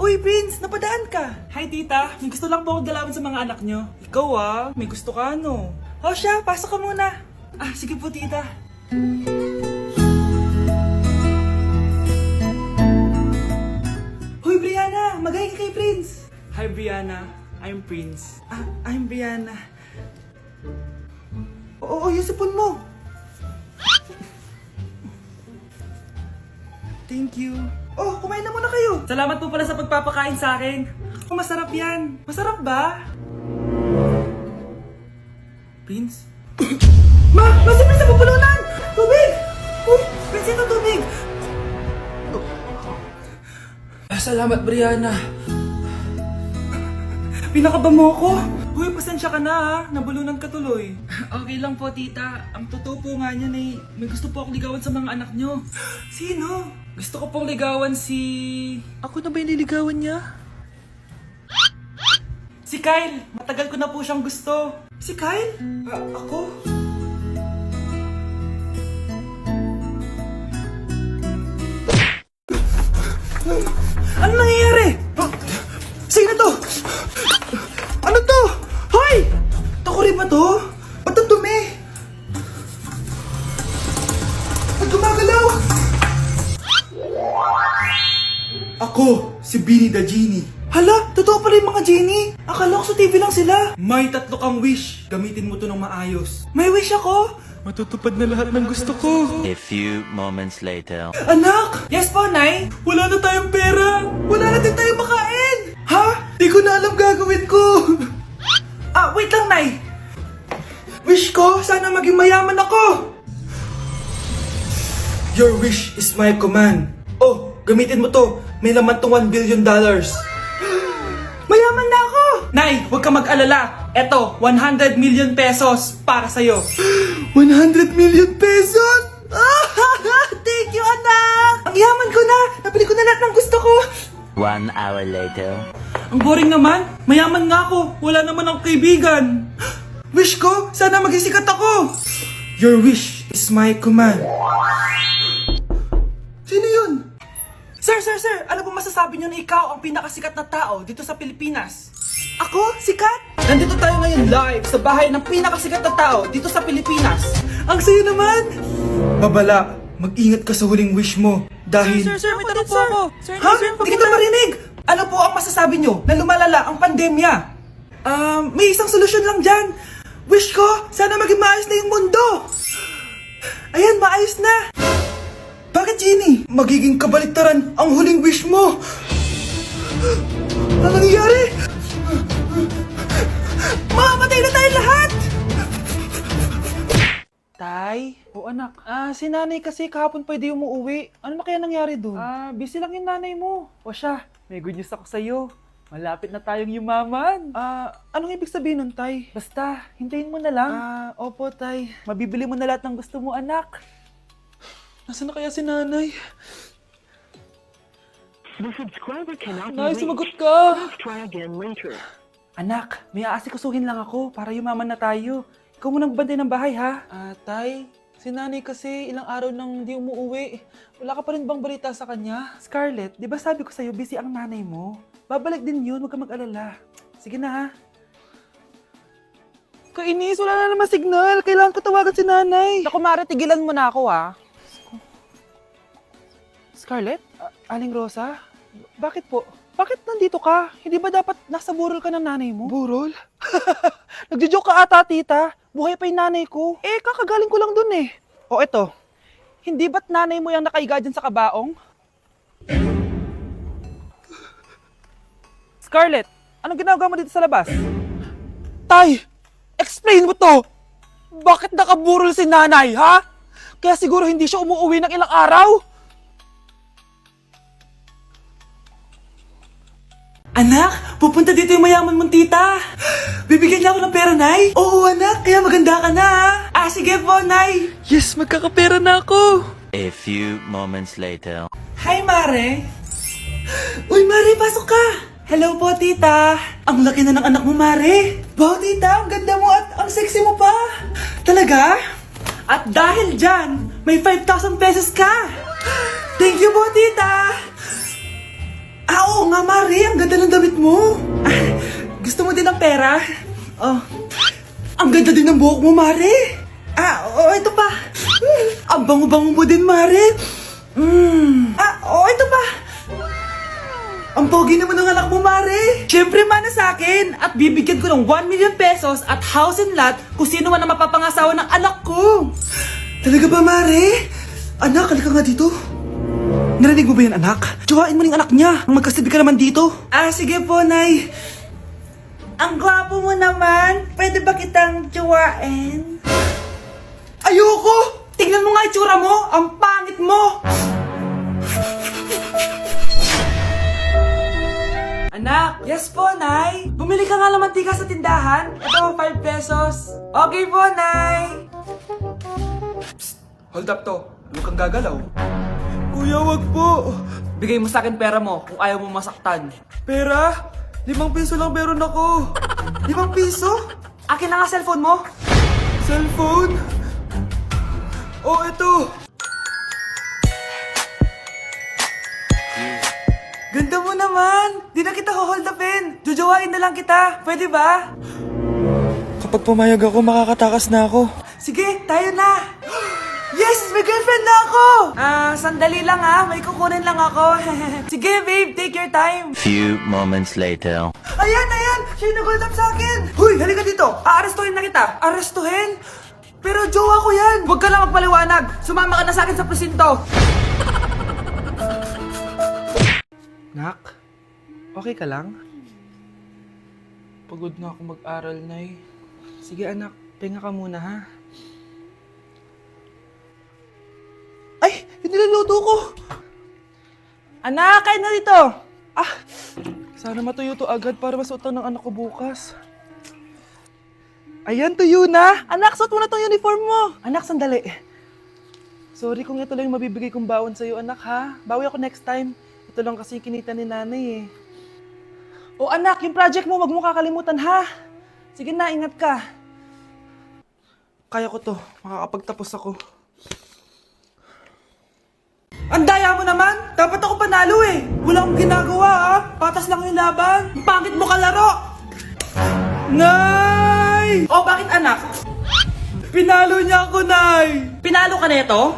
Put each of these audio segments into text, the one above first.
Uy, Prince, napadaan ka. Hi, tita. May gusto lang po akong dalawin sa mga anak nyo. Ikaw may gusto ka ano? O siya, pasok ka muna. Sige po, tita. Hoy, Brianna! Magaling ka kay Prince! Hi, Brianna. I'm Prince. I'm Brianna. Oo, yung sipon mo. Thank you. Oh, kumain na muna kayo. Salamat po pala sa pagpapakain sa akin. Oh, masarap yan. Masarap ba? Prince? Si Prince na pupulunan! Tubig! Uy, Prince, ito tubig! Salamat, Brianna. Pinakaba mo ako. Uy, pasensya ka na ha. Nabulunan ka tuloy. Okay lang po, tita. Ang totoo po nga niyan ay may gusto po akong ligawan sa mga anak nyo. Sino? Gusto ko pong ligawan si... Ako na ba yung niligawan niya? Si Kyle. Matagal ko na po siyang gusto. Si Kyle? Ako? Ano nangyayari? Sino to? Ano to? Hoy! Takuri ba to? Ba't ang dumi? Ba't gumagalaw? Ako, si Beanie the Genie. Hala, totoo pala yung mga genie. Akala ko sa TV lang sila. May 3 kang wish. Gamitin mo to ng maayos. May wish ako? Matutupad na lahat ng gusto ko. A few moments later. Anak! Yes po, Nay? Wala na tayong pera. Wala na din tayong makain. Ha? Di ko na alam gagawin ko. Wait lang, Nay. Wish ko, sana maging mayaman ako. Your wish is my command. Oh, gamitin mo to. May laman tong $1 billion. Mayaman na ako! Nay, huwag ka mag-alala. Eto, 100 million pesos para sa'yo. 100 million pesos? Thank you, anak! Ang yaman ko na! Nabili ko na lahat ng gusto ko! 1 hour later. Ang boring naman. Mayaman nga ako. Wala naman akong kaibigan. Wish ko, sana maging sikat ako. Your wish is my command. Sino yun? Sir! Ano po masasabi niyo na ikaw ang pinakasikat na tao dito sa Pilipinas? Ako? Sikat? Nandito tayo ngayon live sa bahay ng pinakasikat na tao dito sa Pilipinas. Ang sayo naman! Babala, mag-ingat ka sa huling wish mo. Dahil... Sir, may tanong po ako. Sir, hindi kita marinig! Ano po ang masasabi niyo na lumalala ang pandemya? May isang solusyon lang dyan. Wish ko, sana maging maayos na yung mundo. Ayan, maayos na. Bakit, Genie? Magiging kabaliktaran ang huling wish mo. Ano nangyayari? Mamamatay na tayo lahat! Tay? O anak, si nanay kasi kahapon pwede umuwi. Ano na kaya nangyari doon? Busy lang yung nanay mo. O siya, may good news ako sa'yo. Malapit na tayong yumaman. Anong ibig sabihin nun, Tay? Basta, hintayin mo na lang. Opo, Tay. Mabibili mo na lahat ng gusto mo, anak. Nasaan na kaya si nanay? The subscriber cannot be Nay, reached. sumagot ka! Please try again later. Anak, may aasikusuhin lang ako para yumaman na tayo. Ikaw munang bantay ng bahay, ha? Tay, si nanay kasi ilang araw nang di umuwi. Wala ka pa rin bang balita sa kanya? Scarlett, di ba sabi ko sa'yo busy ang nanay mo? Babalik din yun, huwag ka mag-alala. Sige na, ha? Kainis, wala na naman signal. Kailangan ko tawagan si nanay. Naku, Mare, tigilan mo na ako, ha? Scarlett? Aling Rosa? Bakit po? Bakit nandito ka? Hindi ba dapat nasa burol ka ng nanay mo? Burol? Nagjo-joke ka ata, tita. Buhay pa yung nanay ko. Kakagaling ko lang dun eh. O eto, hindi ba't nanay mo yung nakaiga dyan sa kabaong? Scarlett, anong ginagawa mo dito sa labas? Tay! Explain mo to! Bakit nakaburol si nanay, ha? Kaya siguro hindi siya umuwi ng ilang araw? Anak, pupunta dito yung mayaman mong tita. Bibigyan niya ako ng pera, Nay. Oo, anak, kaya maganda ka na, ha? Sige po, Nay. Yes, magkakapera na ako. A few moments later. Hi, Mare. Uy, Mare, pasok ka. Hello po, tita. Ang laki na ng anak mo, Mare. Wow, tita, ang ganda mo at ang sexy mo pa. Talaga? At dahil dyan, may 5,000 pesos ka. Thank you po, tita. Oo nga, Mare. Ang ganda ng damit mo. Gusto mo din ng pera? Oh. Ang ganda din ng buhok mo, Mare. Oo, ito pa. Ang bango-bango mo din, Mare. Ito pa. Ang pogi naman ng anak mo, Mare. Siyempre, mana sa akin. At bibigyan ko ng 1 million pesos at house and lot kung sino man ang mapapangasawa ng anak ko. Talaga ba, Mare? Anak, halika nga dito. Narinig mo ba yan, anak? Tsuhain mo ng anak niya. Ang magkasabi ka naman dito. Sige po, Nay. Ang gwapo mo naman. Pwede ba kitang tsuhain? Ayoko! Tingnan mo nga itsura mo. Ang pangit mo. Anak, yes po, Nay. Bumili ka nga ng mantika sa tindahan. Ito, 5 pesos. Okay po, Nay. Psst, hold up to. Huwag kang gagalaw. Kuya, wag po. Bigay mo sa akin pera mo kung ayaw mo masaktan. Pera? 5 piso lang meron ako. 5 piso? Akin na nga cellphone mo. Cellphone? Ito. Ganda mo naman! Di na kita hold upin! Jujuwain na lang kita! Pwede ba? Kapag pumayag ako, makakatakas na ako. Sige, tayo na! Yes! May girlfriend na ako! Sandali lang may kukunin lang ako. Sige, babe, take your time. Few moments later. Ayan! Siya yung nag-hold up sa akin! Huy, halika dito! Aarestuhin na kita! Arestuhin? Pero jowa ko yan! Huwag ka lang magpaliwanag! Sumama ka na sa akin sa presinto! Nak, okay ka lang? Pagod na ako mag-aral, Nay. Sige anak, pinga ka muna ha. Ay! Yung niluluto ko! Anak, kain na dito! Sana matuyo to agad para masuotan ng anak ko bukas. Ayan, tuyo na! Anak, suot mo na tong uniform mo! Anak, sandali. Sorry kung ito lang yung mabibigay kong bawon sa'yo, anak ha. Bawi ako next time. Ito lang kasi kinita ni nanay anak, yung project mo, wag mo kakalimutan ha. Sige na, ingat ka. Kaya ko to, makakapagtapos ako. Ang daya mo naman! Dapat ako panalo Wala akong ginagawa Patas lang yung laban. Pangit mo kalaro! Nay! Bakit anak? Pinalo niya ako, Nay! Pinalo ka neto?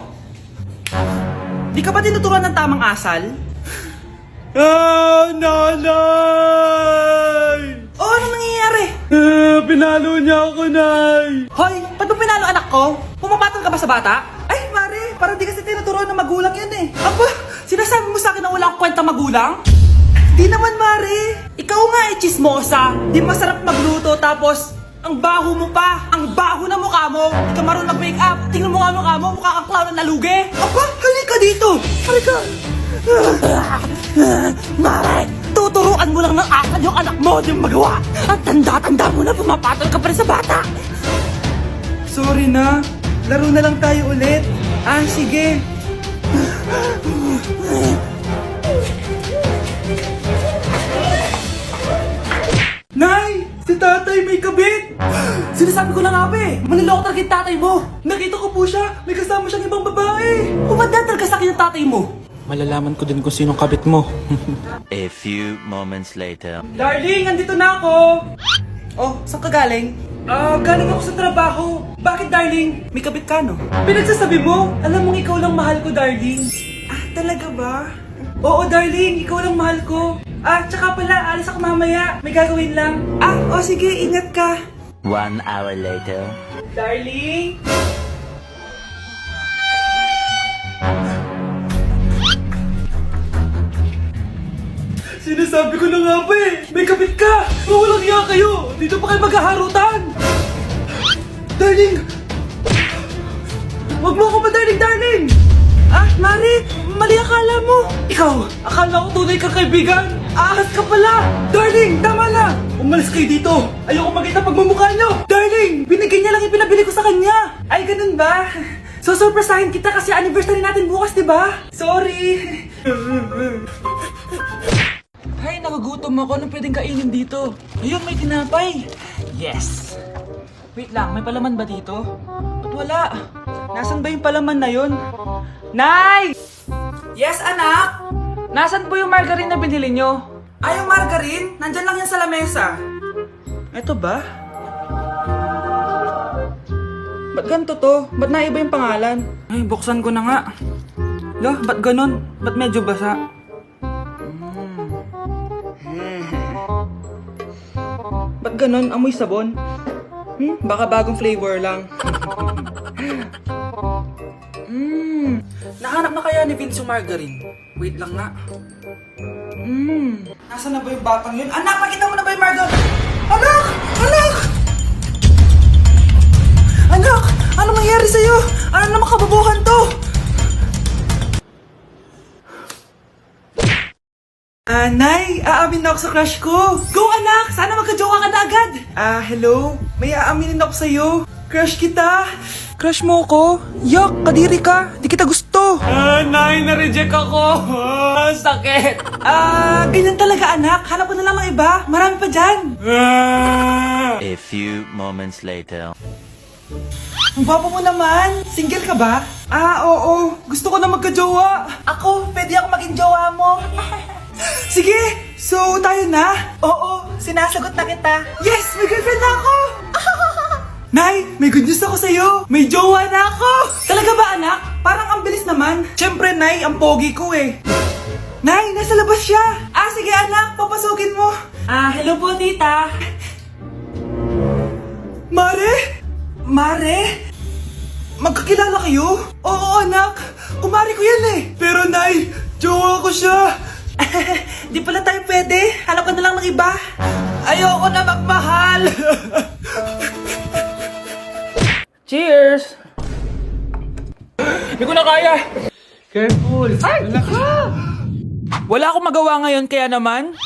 Di ka ba tinuturuan ng tamang asal? Nanay! Ano nangyayari? Pinalo niya ako, Nay! Hoy, ba't mo pinalo anak ko? Pumapatol ka ba sa bata? Ay, Mare, parang di kasi tinuturuan ng magulang yan Aba, sinasabi mo sa akin na wala akong kwenta magulang? Di naman, Mare. Ikaw nga chismosa. Di masarap magluto tapos ang baho mo pa. Ang baho na mukha mo. Di ka marunong mag-make up. Tingnan mo nga mukha mo. Mukha kang clown na nalugi. Aba, halika dito. Halika. Mare, tuturuan mo lang ng asal yung anak mo. Di mo magawa. Ang tanda-tanda mo na pumapatol ka pa rin sa bata. Sorry na. Laro na lang tayo ulit. Sige. Nay! Si tatay may kabit! Sinasabi ko na nga maniloko talaga yung tatay mo! Nakita ko po siya! May kasama siyang ibang babae! Umanda talaga sa akin yung tatay mo! Malalaman ko din kung sinong kabit mo. A few moments later. Darling, andito na ako! Saan ka galing? Galing ako sa trabaho. Bakit, darling? May kabit ka, no? Pinagsasabi mo? Alam mong ikaw lang mahal ko, darling. Talaga ba? Oo, darling. Ikaw lang mahal ko. Tsaka pala, alis ako mamaya. May gagawin lang. Sige. Ingat ka. 1 hour later. Darling? Sinasabi ko na nga may kabit ka! Mawalang iya kayo! Dito pa kayo maghaharutan! Darling! Wag mo ako darling! Mari! Mali akala mo! Ikaw! Akala ko tunay kang kaibigan! Ahas ka pala! Darling! Tama na! Umalis kayo dito! Ayoko makita pagmumukha nyo! Darling! Binigay niya lang yung pinabili ko sa kanya! Ay, ganun ba? So, surpresahin kita kasi anniversary natin bukas, diba? Sorry! Ay, nagugutom ako. Anong pwedeng kainin dito? Ayun, may tinapay. Yes! Wait lang, may palaman ba dito? Ba't wala? Nasaan ba yung palaman na yun? Nay! Yes, anak? Nasaan po yung margarine na binili nyo? Ay, yung margarine? Nandyan lang yan sa lamesa. Eto ba? Ba't ganito to? Ba't naiba yung pangalan? Ay, buksan ko na nga. Lo, ba't ganon? Ba't medyo basa? Ba't ganon? Amoy sabon? Baka bagong flavor lang. Nahanap na kaya ni Vince yung margarine? Wait lang nga. Nasaan na ba yung batang yun? Anak, nakita mo na ba yung margarine? Anak! Anak! Anak! Ano mangyari sa'yo? Ano naman kababuhan to? Nay, aamin na ako sa crush ko. Go anak! Sana magka-jowa ka na agad. Hello? May aaminin ako sa'yo. Crush kita. Crush mo ko? Yak, kadiri ka. Di kita gusto. Nay, na-reject ako. Sakit. Ganyan talaga anak. Hanap ko na lang ng iba. Marami pa dyan. A few moments later. Ang gwapo mo naman. Single ka ba? Oo. Gusto ko na magka-jowa. Ako, pwede ako maging jowa mo. Sige, so tayo na? Oo, sinasagot na kita. Yes, may girlfriend na ako! Nay, may good news ako sa'yo. May jowa na ako! Talaga ba anak? Parang ang bilis naman. Siyempre, Nay, ang pogi ko eh. Nay, nasa labas siya. Sige anak, papasukin mo. Hello po tita. Mare? Mare? Magkakilala kayo? Oo anak, kumari ko yan eh. Pero Nay, jowa ko siya. Di pala tayo pwede. Hanap ka na lang ng iba. Ayoko na magmahal. Cheers! Hindi ko na kaya. Careful. Ay! Wala akong magawa ngayon kaya naman,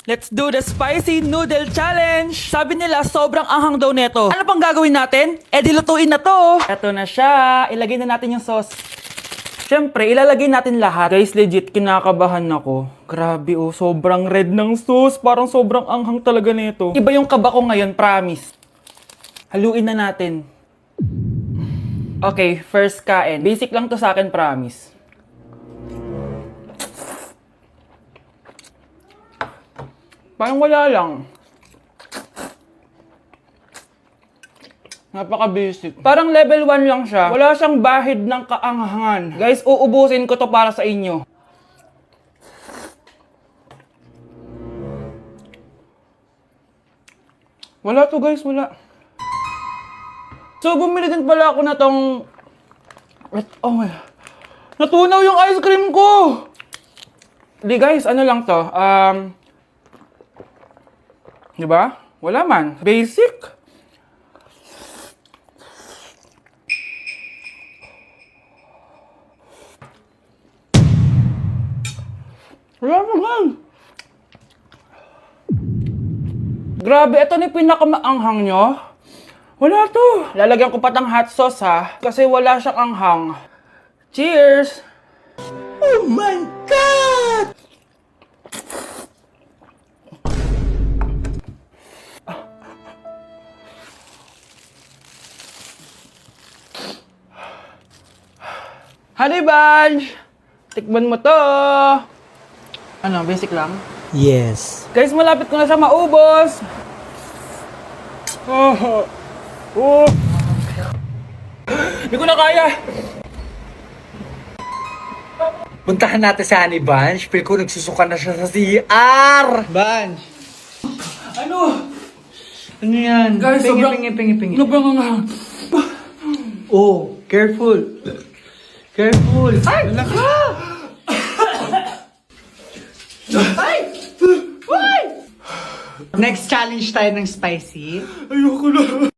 let's do the spicy noodle challenge! Sabi nila, sobrang anghang daw neto. Ano pang gagawin natin? Dilutuin na to! Eto na siya. Ilagay na natin yung sauce. Siyempre, ilalagay natin lahat. Guys, legit, kinakabahan ako. Grabe sobrang red ng sauce. Parang sobrang anghang talaga nito. Iba yung kaba ko ngayon, promise. Haluin na natin. Okay, first kain. Basic lang to sa akin, promise. Parang wala lang. Napaka-basic. Parang level 1 lang siya. Wala siyang bahid ng kaanghangan. Guys, uubusin ko to para sa inyo. Wala to guys, wala. So, bumili din pala ako na tong... Oh my... Natunaw yung ice cream ko! Di guys, ano lang to? Diba? Wala man. Basic. Wala naman. Grabe, ito na yung pinakamaanghang nyo. Wala to. Lalagyan ko pa ng hot sauce ha. Kasi wala siyang anghang. Cheers! Oh my God! Honey Bunch! Tikman mo to! Ano, basic lang? Yes. Guys, malapit ko na siya maubos! Hindi ko na kaya! Puntahan natin si Honey Bunch. Feel ko nagsusuka na siya sa CR. Bunch! Ano? Ano yan? Guys, pingi, sobrang... pingi. Sobrang nga. Oh, careful. Careful. Ay! Wala ka. Ay! Ay! Next challenge tayo ng spicy. Ayoko na.